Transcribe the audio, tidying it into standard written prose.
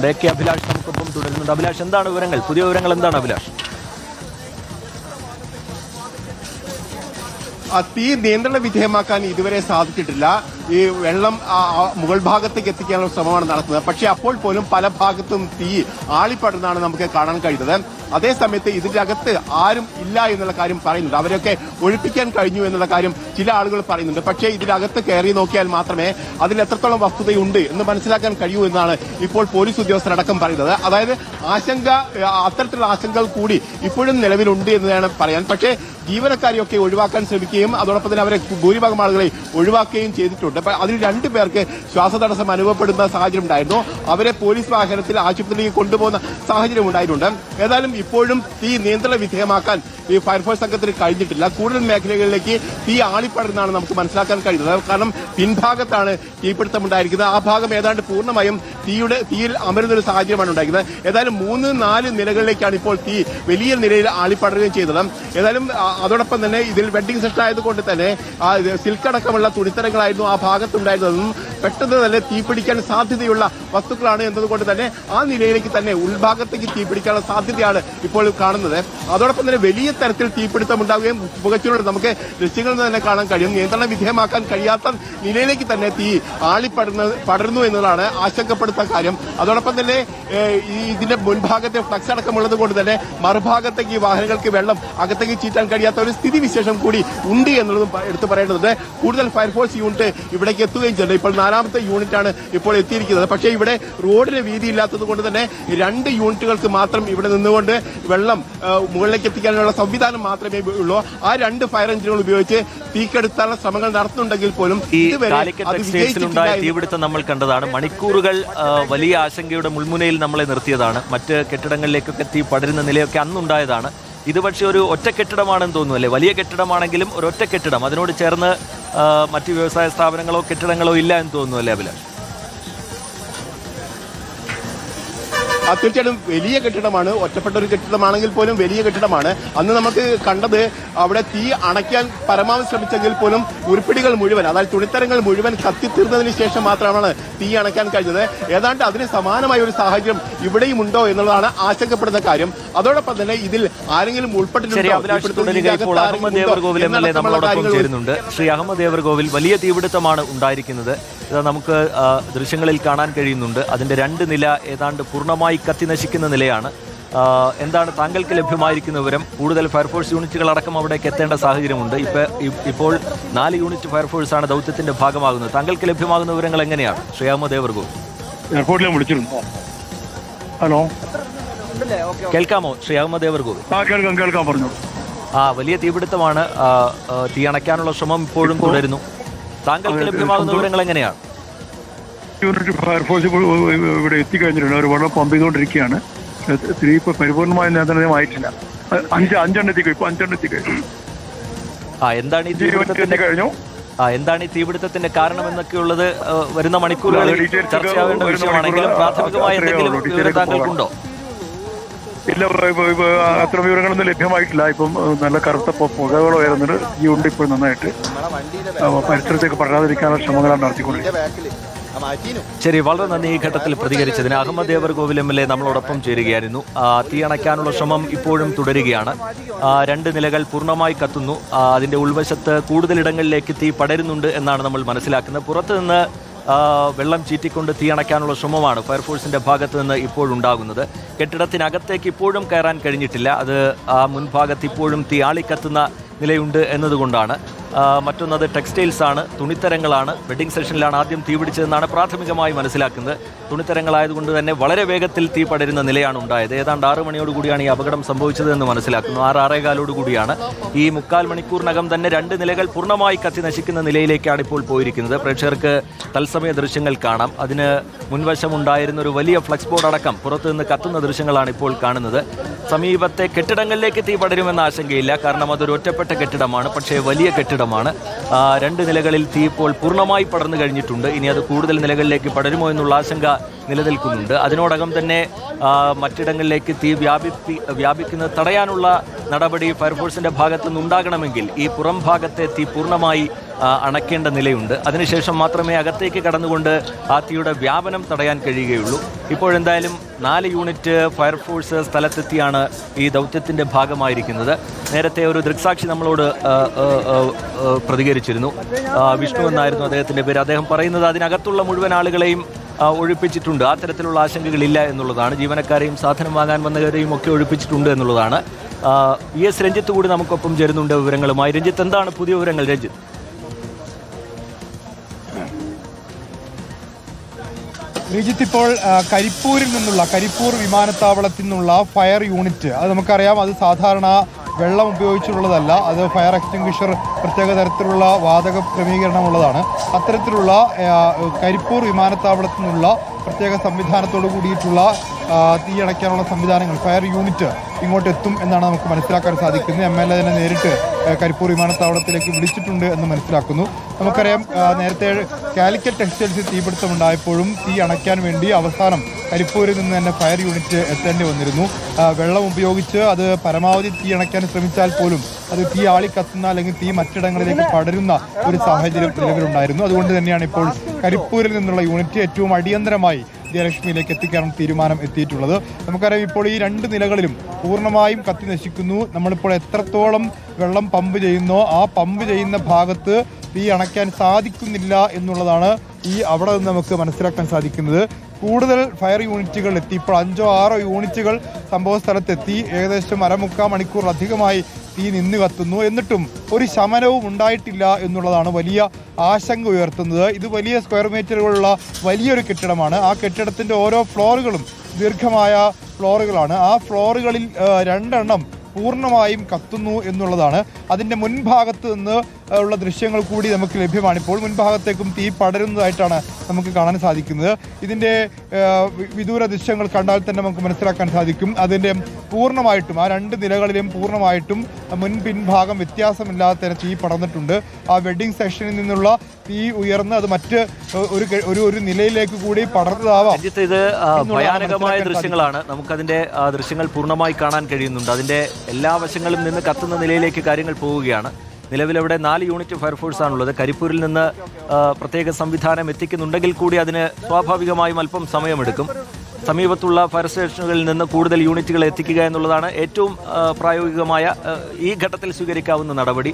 അഭിലാഷ് നമുക്കൊപ്പം തുടരുന്നുണ്ട്. അഭിലാഷ്, എന്താണ് വിവരങ്ങൾ? പുതിയ വിവരങ്ങൾ എന്താണ് അഭിലാഷ്? തീ നിയന്ത്രണ വിധേയമാക്കാൻ ഇതുവരെ സാധിച്ചിട്ടില്ല. ഈ വെള്ളം മുകൾ ഭാഗത്തേക്ക് എത്തിക്കാനുള്ള ശ്രമമാണ് നടത്തുന്നത്. പക്ഷേ അപ്പോൾ പോലും പല ഭാഗത്തും തീ ആളിപ്പടർന്നാണ് നമുക്ക് കാണാൻ കഴിയുന്നത്. അതേസമയത്ത് ഇതിന്റെ അകത്ത് ആരും ഇല്ല എന്നുള്ള കാര്യം പറയുന്നുണ്ട്. അവരൊക്കെ ഒഴിപ്പിക്കാൻ കഴിഞ്ഞു എന്നുള്ള കാര്യം ചില ആളുകൾ പറയുന്നുണ്ട്. പക്ഷേ ഇതിനകത്ത് കയറി നോക്കിയാൽ മാത്രമേ അതിൽ എത്രത്തോളം വസ്തുതയുണ്ട് എന്ന് മനസ്സിലാക്കാൻ കഴിയൂ എന്നാണ് ഇപ്പോൾ പോലീസ് ഉദ്യോഗസ്ഥരടക്കം പറയുന്നത്. അതായത് അത്തരത്തിലുള്ള ആശങ്കകൾ കൂടി ഇപ്പോഴും നിലവിലുണ്ട് എന്നതാണ് പറയാൻ. പക്ഷേ ജീവനക്കാരെയൊക്കെ ഒഴിവാക്കാൻ ശ്രമിക്കുകയും അതോടൊപ്പം തന്നെ അവരെ ഭൂരിഭാഗം ആളുകളെ ഒഴിവാക്കുകയും ചെയ്തിട്ടുണ്ട്. അതിൽ 2 പേർക്ക് ശ്വാസതടസ്സം അനുഭവപ്പെടുന്ന സാഹചര്യം ഉണ്ടായിരുന്നു. അവരെ പോലീസ് വാഹനത്തിൽ ആശുപത്രിയിലേക്ക് കൊണ്ടുപോകുന്ന സാഹചര്യം ഉണ്ടായിട്ടുണ്ട്. ഏതായാലും ഇപ്പോഴും തീ നിയന്ത്രണ വിധേയമാക്കാൻ ഈ ഫയർഫോഴ്സ് സംഘത്തിന് കഴിഞ്ഞിട്ടില്ല. കൂടുതൽ മേഖലകളിലേക്ക് തീ ആളിപ്പടർന്നാണ് നമുക്ക് മനസ്സിലാക്കാൻ കഴിയുന്നത്. കാരണം പിൻഭാഗത്താണ് തീപിടുത്തമുണ്ടായിരിക്കുന്നത്. ആ ഭാഗം ഏതാണ്ട് പൂർണ്ണമായും തീയിൽ അമരുന്നൊരു സാഹചര്യമാണ് ഉണ്ടായിരിക്കുന്നത്. ഏതായാലും 3-4 നിലകളിലേക്കാണ് ഇപ്പോൾ തീ വലിയ നിലയിൽ ആളിപ്പടരുകയും ചെയ്തത്. ഏതായാലും അതോടൊപ്പം തന്നെ ഇതിൽ വെഡ്ഡിംഗ് സെഷൻ ആയതുകൊണ്ട് തന്നെ സിൽക്ക് അടക്കമുള്ള തുണിത്തരങ്ങളായിരുന്നു ആ ഭാഗത്തുണ്ടായിരുന്നതെന്നും പെട്ടെന്ന് തന്നെ തീപിടിക്കാൻ സാധ്യതയുള്ള വസ്തുക്കളാണ് എന്നതുകൊണ്ട് തന്നെ ആ നിലയിലേക്ക് തന്നെ ഉൾഭാഗത്തേക്ക് തീപിടിക്കാനുള്ള സാധ്യതയാണ് ഇപ്പോൾ കാണുന്നത്. അതോടൊപ്പം തന്നെ വലിയ തരത്തിൽ തീപിടുത്തം ഉണ്ടാവുകയും പുകച്ചുകൊണ്ട് നമുക്ക് ദൃശ്യങ്ങളിൽ തന്നെ കാണാൻ കഴിയും. നിയന്ത്രണ വിധേയമാക്കാൻ കഴിയാത്ത നിലയിലേക്ക് തന്നെ തീ പടർന്നു എന്നതാണ് ആശങ്കപ്പെടുത്ത കാര്യം. അതോടൊപ്പം തന്നെ ഇതിന്റെ മുൻഭാഗത്തെ ഫ്ലക്സ് അടക്കമുള്ളത് കൊണ്ട് തന്നെ മറുഭാഗത്തേക്ക് ഈ വാഹനങ്ങൾക്ക് വെള്ളം അകത്തേക്ക് ചീറ്റാൻ കഴിയാത്ത ഒരു സ്ഥിതിവിശേഷം കൂടി ഉണ്ട് എന്നുള്ളതും എടുത്തു പറയേണ്ടതുണ്ട്. കൂടുതൽ ഫയർഫോഴ്സ് യൂണിറ്റ് ഇവിടേക്ക് എത്തുകയും ചെയ്തു. ഇപ്പോൾ 4ാമത്തെ യൂണിറ്റാണ് ഇപ്പോൾ എത്തിയിരിക്കുന്നത്. പക്ഷേ ഇവിടെ റോഡിന് വീതിയില്ലാത്തത് കൊണ്ട് തന്നെ 2 യൂണിറ്റുകൾക്ക് മാത്രം ഇവിടെ നിന്നുകൊണ്ട് വെള്ളം മുകളിലേക്ക് എത്തിക്കാനുള്ള സംവിധാനം മാത്രമേ ഉള്ളൂ. ആ 2 ഫയർ എഞ്ചിനുകൾ ഉപയോഗിച്ച് തീക്കെടുത്താനുള്ള ശ്രമങ്ങൾ നടത്തുന്നുണ്ടെങ്കിൽ പോലും തീപിടുത്തം നമ്മൾ കണ്ടതാണ്. മണിക്കൂറുകൾ വലിയ ആശങ്കയുടെ മുൾമുനയിൽ നമ്മളെ നിർത്തിയതാണ്. മറ്റ് കെട്ടിടങ്ങളിലേക്കൊക്കെ തീ പടരുന്ന നിലയൊക്കെ അന്നുണ്ടായതാണ്. ഇത് പക്ഷേ ഒരു ഒറ്റ കെട്ടിടമാണെന്ന് തോന്നുന്നു അല്ലേ? വലിയ കെട്ടിടമാണെങ്കിലും ഒരൊറ്റ കെട്ടിടം, അതിനോട് ചേർന്ന് മറ്റ് വ്യവസായ സ്ഥാപനങ്ങളോ കെട്ടിടങ്ങളോ ഇല്ല എന്ന് തോന്നുന്നു അല്ലേ അഭിലാഷ്? തീർച്ചയായിട്ടും വലിയ കെട്ടിടമാണ്. ഒറ്റപ്പെട്ട ഒരു കെട്ടിടമാണെങ്കിൽ പോലും വലിയ കെട്ടിടമാണ്. അന്ന് നമുക്ക് കണ്ടത് അവിടെ തീ അണയ്ക്കാൻ പരമാവധി ശ്രമിച്ചെങ്കിൽ പോലും ഉരുപ്പിടികൾ മുഴുവൻ, അതായത് തുണിത്തരങ്ങൾ മുഴുവൻ കത്തിത്തീർന്നതിന് ശേഷം മാത്രമാണ് തീ അണയ്ക്കാൻ കഴിഞ്ഞത്. ഏതാണ്ട് അതിന് സമാനമായ ഒരു സാഹചര്യം ഇവിടെയും ഉണ്ടോ എന്നുള്ളതാണ് ആശങ്കപ്പെടുന്ന കാര്യം. അതോടൊപ്പം തന്നെ ഇതിൽ ആരെങ്കിലും ഉൾപ്പെട്ടിട്ടുണ്ടോ? ചേരുന്നുണ്ട് ശ്രീ അഹമ്മദ് ദേവർകോവിൽ. വലിയ തീപിടുത്തമാണ് ഉണ്ടായിരിക്കുന്നത്. ഇത് നമുക്ക് ദൃശ്യങ്ങളിൽ കാണാൻ കഴിയുന്നുണ്ട്. അതിന്റെ 2 നില ഏതാണ്ട് പൂർണ്ണമായി കത്തി നശിക്കുന്ന നിലയാണ്. എന്താണ് താങ്കൾക്ക് ലഭ്യമായിരിക്കുന്ന വിവരം? കൂടുതൽ ഫയർഫോഴ്സ് യൂണിറ്റുകൾ അടക്കം അവിടേക്ക് എത്തേണ്ട സാഹചര്യമുണ്ട്. ഇപ്പോൾ 4 യൂണിറ്റ് ഫയർഫോഴ്സാണ് ദൗത്യത്തിന്റെ ഭാഗമാകുന്നത്. താങ്കൾക്ക് ലഭ്യമാകുന്ന വിവരങ്ങൾ എങ്ങനെയാണ് ശ്രീ അഹമ്മദ് ദേവർകോവിൽ? എയർപോർട്ടിൽ വിളിച്ചിരുന്നു. ഹലോ, കേൾക്കാമോ ശ്രീ അഹമ്മദ് ദേവർകോവിൽ? കേൾക്കാം, പറഞ്ഞു. വലിയ തീപിടുത്തമാണ്. തീ അണയ്ക്കാനുള്ള ശ്രമം ഇപ്പോഴും തുടരുന്നു. താങ്കൾക്ക് ലഭ്യമാകുന്ന വിവരങ്ങൾ എങ്ങനെയാണ്? യൂണിറ്റ് ഫയർഫോഴ്സ് ഇവിടെ എത്തിക്കഴിഞ്ഞിട്ടുണ്ട്. അവർ വെള്ളം പമ്പ് ചെയ്തുകൊണ്ടിരിക്കുകയാണ്. തീ ഇപ്പോൾ പരിപൂർണമായ നിയന്ത്രണമായിട്ടില്ല. 5 എത്തിക്കഴിഞ്ഞു. എന്താണ് ഈ തീപിടുത്തത്തിന്റെ കാരണം എന്നൊക്കെയുള്ളത് വരുന്ന മണിക്കൂറുകളിൽ ചർച്ചയാവേണ്ട വിഷയമാണെങ്കിലും പ്രാഥമികമായ എന്തെങ്കിലും വിവരം താങ്കൾക്കുണ്ടോ? ഇല്ല, അത്ര വിവരങ്ങളൊന്നും ലഭ്യമായിട്ടില്ല. ഇപ്പം നല്ല കറുത്ത പുകകൾ ഉയരുന്നുണ്ട്. ഈ ഉണ്ട് ഇപ്പോൾ നന്നായിട്ട് പരിസരത്തേക്ക് പടരാതിരിക്കാനുള്ള ശ്രമങ്ങളാണ് നടത്തിക്കൊണ്ടിരിക്കുന്നത്. ശരി, വളരെ നന്ദി ഈ ഘട്ടത്തിൽ പ്രതികരിച്ചതിന്. അഹമ്മദ് ദേവർകോവിൽ MLA നമ്മളോടൊപ്പം ചേരുകയായിരുന്നു. തീ അണയ്ക്കാനുള്ള ശ്രമം ഇപ്പോഴും തുടരുകയാണ്. 2 നിലകൾ പൂർണ്ണമായി കത്തുന്നു. അതിന്റെ ഉൾവശത്ത് കൂടുതലിടങ്ങളിലേക്ക് തീ പടരുന്നുണ്ട് എന്നാണ് നമ്മൾ മനസ്സിലാക്കുന്നത്. പുറത്തുനിന്ന് വെള്ളം ചീറ്റിക്കൊണ്ട് തീ അണയ്ക്കാനുള്ള ശ്രമമാണ് ഫയർഫോഴ്സിന്റെ ഭാഗത്ത് നിന്ന് ഇപ്പോഴുണ്ടാകുന്നത്. കെട്ടിടത്തിനകത്തേക്ക് ഇപ്പോഴും കയറാൻ കഴിഞ്ഞിട്ടില്ല. അത് മുൻഭാഗത്ത് ഇപ്പോഴും തീ ആളിക്കത്തുന്ന നിലയുണ്ട് എന്നതുകൊണ്ടാണ്. മറ്റൊന്നത് ടെക്സ്റ്റൈൽസ് ആണ്, തുണിത്തരങ്ങളാണ്. വെഡ്ഡിംഗ് സെഷനിലാണ് ആദ്യം തീ പിടിച്ചതെന്നാണ് പ്രാഥമികമായി മനസ്സിലാക്കുന്നത്. തുണിത്തരങ്ങളായതുകൊണ്ട് തന്നെ വളരെ വേഗത്തിൽ തീ പടരുന്ന നിലയാണ് ഉണ്ടായത്. ഏതാണ്ട് 6 മണിയോടുകൂടിയാണ് ഈ അപകടം സംഭവിച്ചതെന്ന് മനസ്സിലാക്കുന്നു. 6-6:15 കൂടിയാണ്. ഈ 3/4 മണിക്കൂറിനകം തന്നെ 2 നിലകൾ പൂർണ്ണമായി കത്തി നശിക്കുന്ന നിലയിലേക്കാണ് ഇപ്പോൾ പോയിരിക്കുന്നത്. പ്രേക്ഷകർക്ക് തത്സമയ ദൃശ്യങ്ങൾ കാണാം. അതിന് മുൻവശമുണ്ടായിരുന്ന ഒരു വലിയ ഫ്ലക്സ് ബോർഡ് അടക്കം പുറത്തുനിന്ന് കത്തുന്ന ദൃശ്യങ്ങളാണ് ഇപ്പോൾ കാണുന്നത്. സമീപത്തെ കെട്ടിടങ്ങളിലേക്ക് തീ പടരുമെന്ന ആശങ്കയില്ല. കാരണം അതൊരു ഒറ്റപ്പെട്ട കെട്ടിടമാണ്, പക്ഷേ വലിയ കെട്ടിടമാണ്. 2 നിലകളിൽ തീ ഇപ്പോൾ പൂർണ്ണമായി പടർന്നു കഴിഞ്ഞിട്ടുണ്ട്. ഇനി അത് കൂടുതൽ നിലകളിലേക്ക് പടരുമോ എന്നുള്ള ആശങ്ക നിലനിൽക്കുന്നുണ്ട്. അതിനോടകം തന്നെ മറ്റിടങ്ങളിലേക്ക് തീ വ്യാപിക്കുന്നത് തടയാനുള്ള നടപടി ഫയർഫോഴ്സിന്റെ ഭാഗത്തു നിന്നുണ്ടാകണമെങ്കിൽ ഈ പുറം ഭാഗത്തെ തീ പൂർണ്ണമായി അണയ്ക്കേണ്ട നിലയുണ്ട്. അതിനുശേഷം മാത്രമേ അകത്തേക്ക് കടന്നുകൊണ്ട് ആ തീയുടെ വ്യാപനം തടയാൻ കഴിയുകയുള്ളൂ. ഇപ്പോഴെന്തായാലും 4 യൂണിറ്റ് ഫയർഫോഴ്സ് സ്ഥലത്തെത്തിയാണ് ഈ ദൗത്യത്തിന്റെ ഭാഗമായിരിക്കുന്നത്. നേരത്തെ ഒരു ദൃക്സാക്ഷി നമ്മളോട് പ്രതികരിച്ചിരുന്നു. വിഷ്ണു എന്നായിരുന്നു അദ്ദേഹത്തിന്റെ പേര്. അദ്ദേഹം പറയുന്നത് അതിനകത്തുള്ള മുഴുവൻ ആളുകളെയും ഒഴിപ്പിച്ചിട്ടുണ്ട്. ആ തരത്തിലുള്ള ആശങ്കകളില്ല എന്നുള്ളതാണ്. ജീവനക്കാരെയും സാധനം വാങ്ങാൻ വന്നവരെയും ഒക്കെ ഒഴിപ്പിച്ചിട്ടുണ്ട് എന്നുള്ളതാണ്. ES രഞ്ജിത്ത് കൂടി നമുക്കൊപ്പം ചേരുന്നുണ്ട് വിവരങ്ങളുമായി. രഞ്ജിത്ത്, എന്താണ് പുതിയ വിവരങ്ങൾ? രഞ്ജിത്ത്, ശ്രീജിത്ത്, ഇപ്പോൾ കരിപ്പൂർ വിമാനത്താവളത്തിൽ നിന്നുള്ള ഫയർ യൂണിറ്റ്, അത് നമുക്കറിയാം, അത് സാധാരണ വെള്ളം ഉപയോഗിച്ചിട്ടുള്ളതല്ല, അത് ഫയർ എക്സ്റ്റിംഗ്വിഷർ പ്രത്യേക തരത്തിലുള്ള വാതക ക്രമീകരണമുള്ളതാണ്. അത്തരത്തിലുള്ള കരിപ്പൂർ വിമാനത്താവളത്തിൽ നിന്നുള്ള പ്രത്യേക സംവിധാനത്തോട് കൂടിയിട്ടുള്ള തീയണയ്ക്കാനുള്ള സംവിധാനങ്ങൾ, ഫയർ യൂണിറ്റ് ഇങ്ങോട്ട് എത്തും എന്നാണ് നമുക്ക് മനസ്സിലാക്കാൻ സാധിക്കുന്നത്. MLA തന്നെ നേരിട്ട് കരിപ്പൂർ വിമാനത്താവളത്തിലേക്ക് വിളിച്ചിട്ടുണ്ട് എന്ന് മനസ്സിലാക്കുന്നു. നമുക്കറിയാം, നേരത്തെ കാലിക്കറ്റ് ടെക്സ്റ്റൈൽസിൽ തീപിടുത്തമുണ്ടായപ്പോഴും തീ അണയ്ക്കാൻ വേണ്ടി അവസാനം കരിപ്പൂരിൽ നിന്ന് തന്നെ ഫയർ യൂണിറ്റ് എത്തേണ്ടി വന്നിരുന്നു. വെള്ളം ഉപയോഗിച്ച് അത് പരമാവധി തീ അണയ്ക്കാൻ ശ്രമിച്ചാൽ പോലും അത് തീ ആളിക്കത്തുന്ന അല്ലെങ്കിൽ തീ മറ്റിടങ്ങളിലേക്ക് പടരുന്ന ഒരു സാഹചര്യം നിലവിലുണ്ടായിരുന്നു. അതുകൊണ്ട് തന്നെയാണ് ഇപ്പോൾ കരിപ്പൂരിൽ നിന്നുള്ള യൂണിറ്റ് ഏറ്റവും അടിയന്തരമായി വിജയലക്ഷ്മിയിലേക്ക് എത്തിക്കാനുള്ള തീരുമാനം എത്തിയിട്ടുള്ളത്. നമുക്കറിയാം, ഇപ്പോൾ ഈ 2 നിലകളിലും പൂർണ്ണമായും കത്തി നശിക്കുന്നു. നമ്മളിപ്പോൾ എത്രത്തോളം വെള്ളം പമ്പ് ചെയ്യുന്നോ ആ പമ്പ് ചെയ്യുന്ന ഭാഗത്ത് തീ അണയ്ക്കാൻ സാധിക്കുന്നില്ല എന്നുള്ളതാണ് അവിടെ നിന്ന് നമുക്ക് മനസ്സിലാക്കാൻ സാധിക്കുന്നത്. കൂടുതൽ ഫയർ യൂണിറ്റുകൾ എത്തി. ഇപ്പോൾ 5ഓ 6ഓ യൂണിറ്റുകൾ സംഭവ സ്ഥലത്തെത്തി. ഏകദേശം 1/4 മണിക്കൂറിലധികമായി തീ നിന്ന് കത്തുന്നു. എന്നിട്ടും ഒരു ശമനവും ഉണ്ടായിട്ടില്ല എന്നുള്ളതാണ് വലിയ ആശങ്ക ഉയർത്തുന്നത്. ഇത് വലിയ സ്ക്വയർ മീറ്ററുകളുള്ള വലിയൊരു കെട്ടിടമാണ്. ആ കെട്ടിടത്തിൻ്റെ ഓരോ ഫ്ലോറുകളും ദീർഘമായ ഫ്ലോറുകളാണ്. ആ ഫ്ലോറുകളിൽ 2 എണ്ണം പൂർണ്ണമായും കത്തുന്നു എന്നുള്ളതാണ്. അതിൻ്റെ മുൻഭാഗത്ത് നിന്ന് ഉള്ള ദൃശ്യങ്ങൾ കൂടി നമുക്ക് ലഭ്യമാണ്. ഇപ്പോൾ മുൻഭാഗത്തേക്കും തീ പടരുന്നതായിട്ടാണ് നമുക്ക് കാണാൻ സാധിക്കുന്നത്. ഇതിൻ്റെ വിദൂര ദൃശ്യങ്ങൾ കണ്ടാൽ തന്നെ നമുക്ക് മനസ്സിലാക്കാൻ സാധിക്കും. അതിൻ്റെ പൂർണ്ണമായിട്ടും ആ 2 നിലകളിലും പൂർണ്ണമായിട്ടും പിൻഭാഗം വ്യത്യാസമില്ലാതെ തന്നെ തീ പടർന്നിട്ടുണ്ട്. ആ വെഡ്ഡിംഗ് സെക്ഷനിൽ നിന്നുള്ള തീ ഉയർന്ന് അത് മറ്റ് ഒരു നിലയിലേക്ക് കൂടി പടർന്നതാവാം. ഇത് ഭയാനകമായ ദൃശ്യങ്ങളാണ്. നമുക്കതിന്റെ ദൃശ്യങ്ങൾ പൂർണ്ണമായി കാണാൻ കഴിയുന്നുണ്ട്. അതിന്റെ എല്ലാ വശങ്ങളും നിന്ന് കത്തുന്ന നിലയിലേക്ക് കാര്യങ്ങൾ പോവുകയാണ്. നിലവിലവിടെ 4 യൂണിറ്റ് ഫയർഫോഴ്സാണുള്ളത്. കരിപ്പൂരിൽ നിന്ന് പ്രത്യേക സംവിധാനം എത്തിക്കുന്നുണ്ടെങ്കിൽ കൂടി അതിന് സ്വാഭാവികമായും അല്പം സമയമെടുക്കും. സമീപത്തുള്ള ഫയർ സ്റ്റേഷനുകളിൽ നിന്ന് കൂടുതൽ യൂണിറ്റുകൾ എത്തിക്കുക എന്നുള്ളതാണ് ഏറ്റവും പ്രായോഗികമായ ഈ ഘട്ടത്തിൽ സ്വീകരിക്കാവുന്ന നടപടി.